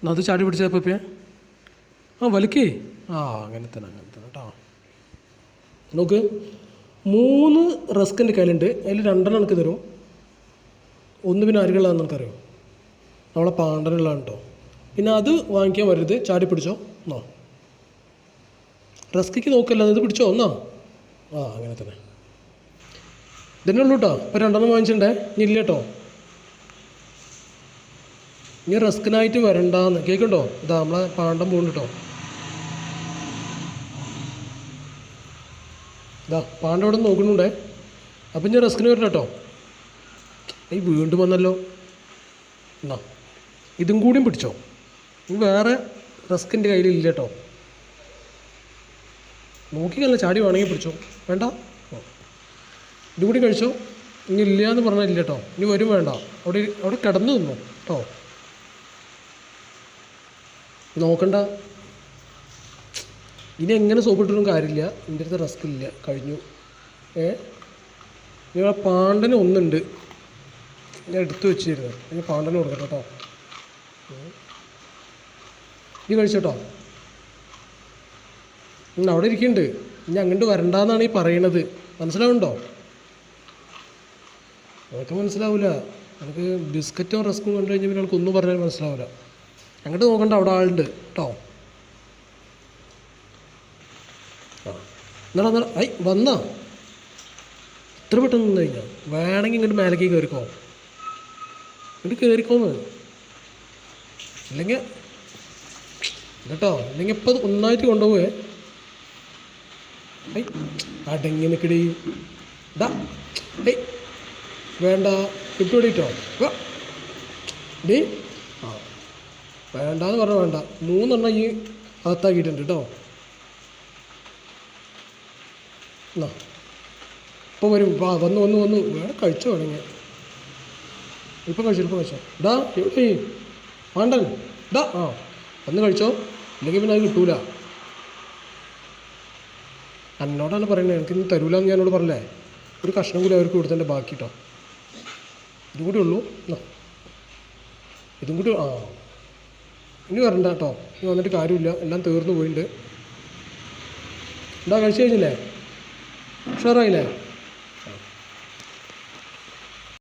അത് ചാടി പിടിച്ച പപ്പിയ ആ വലിക്കേ അങ്ങനെ തന്നെ കേട്ടോ. നോക്ക് 3 റസ്ക് എൻ്റെ കയ്യിലുണ്ട്. അതിൽ 2 എനിക്ക് തരും. ഒന്ന് പിന്നെ ആരുകളാണെന്ന് എനിക്കറിയോ, നമ്മളെ പാണ്ടനുള്ളതാണ് കേട്ടോ. പിന്നെ അത് വാങ്ങിക്കാൻ വരരുത്, ചാടി പിടിച്ചോ എന്നോ. റസ്കിക്ക് നോക്കല്ല, ഇത് പിടിച്ചോ എന്നാ. അങ്ങനെ തന്നെ ഇതന്നെ ഉള്ളൂ കേട്ടോ. ഇപ്പോൾ 2 വാങ്ങിച്ചിട്ടുണ്ടേ, ഇനി ഇല്ല കേട്ടോ. ഇനി റസ്കിനായിട്ട് വരണ്ടാന്ന് കേൾക്കുന്നുണ്ടോ. ഇതാ നമ്മളെ പാണ്ടം പോകുന്നു കേട്ടോ. ഇതാ പാണ്ട ഇവിടെ നോക്കുന്നുണ്ടേ. അപ്പം ഇനി റസ്കിന് വരണം കേട്ടോ. വീണ്ടും വന്നല്ലോ. എന്നാ ഇതും കൂടിയും പിടിച്ചോ. ഇനി വേറെ റസ്കിൻ്റെ കയ്യിലില്ല കേട്ടോ. നോക്കിക്കല്ല, ചാടി വേണമെങ്കിൽ പിടിച്ചോ, വേണ്ട ഇതും കൂടി കഴിച്ചോ. ഇനി ഇല്ല എന്ന് പറഞ്ഞാൽ ഇല്ല കേട്ടോ. ഇനി വരും വേണ്ട, അവിടെ കിടന്നു നിന്നോ കേട്ടോ. നോക്കണ്ട. ഇനി എങ്ങനെ സോപ്പിട്ടിട്ടും കാര്യമില്ല. എൻ്റെ അടുത്ത് റസ്ക് ഇല്ല, കഴിഞ്ഞു. നിങ്ങളെ പാണ്ടന് ഒന്നുണ്ട്, ഞാൻ എടുത്തു വെച്ചിരുന്നു. ഇനി പാണ്ടന് കൊടുക്കട്ടെ കേട്ടോ. ഇത് കഴിച്ചോട്ടോ. അവിടെ ഇരിക്കുന്നുണ്ട്. ഇനി അങ്ങോട്ട് വരണ്ടെന്നാണ് ഈ പറയണത്. മനസ്സിലാവുന്നുണ്ടോ? അതൊക്കെ മനസ്സിലാവില്ല. നമുക്ക് ബിസ്ക്കറ്റും റസ്കും കണ്ടു കഴിഞ്ഞാൽ പിന്നെ നമുക്കൊന്നും പറഞ്ഞാൽ മനസ്സിലാവില്ല. അങ്ങോട്ട് നോക്കണ്ട, അവിടെ ആളുണ്ട് കേട്ടോ. എന്നാ വന്നാ ഇത്ര പെട്ടെന്ന് നിന്ന് കഴിഞ്ഞാൽ വേണമെങ്കിൽ ഇങ്ങോട്ട് മേലേക്ക് കയറിക്കോ, ഇങ്ങോട്ട് കയറിക്കോന്ന്. ഇല്ലെങ്കിൽ കേട്ടോ, ഇല്ലെങ്കിൽ ഇപ്പം ഒന്നായിട്ട് കൊണ്ടുപോവേ. അടങ്ങി നിൽക്കടി. ഇതാ വേണ്ട, കിട്ടുപടിട്ടോ. ഡേ വേണ്ടാന്ന് പറഞ്ഞാൽ വേണ്ട. 3 ഈ അകത്താക്കിയിട്ടുണ്ട് കേട്ടോ. എന്നാ ഇപ്പം വരും. വന്നു വേറെ കഴിച്ചോ വേണമെങ്കിൽ. ഇപ്പം കഴിച്ചോ. ഇതാ എവിടെ പാണ്ടൻ, ഇതാ വന്ന് കഴിച്ചോ. ഇല്ലെങ്കിൽ പിന്നെ അത് കിട്ടൂല. എന്നോടാണ് പറയുന്നത്, എനിക്കിന്ന് തരൂലെന്ന് ഞാനോട് പറഞ്ഞേ. ഒരു കഷ്ണം കൂടി അവർക്ക് കൊടുത്തതിൻ്റെ ബാക്കി കേട്ടോ. ഇതും കൂടി ഉള്ളൂ. ഇതും കൂടി ഇനി വരണ്ട കേട്ടോ. ഇനി വന്നിട്ട് കാര്യമില്ല, എല്ലാം തീർന്നു പോയിട്ടുണ്ട്. എന്താ കഴിച്ചു കഴിഞ്ഞില്ലേ? ഉഷാറായില്ലേ?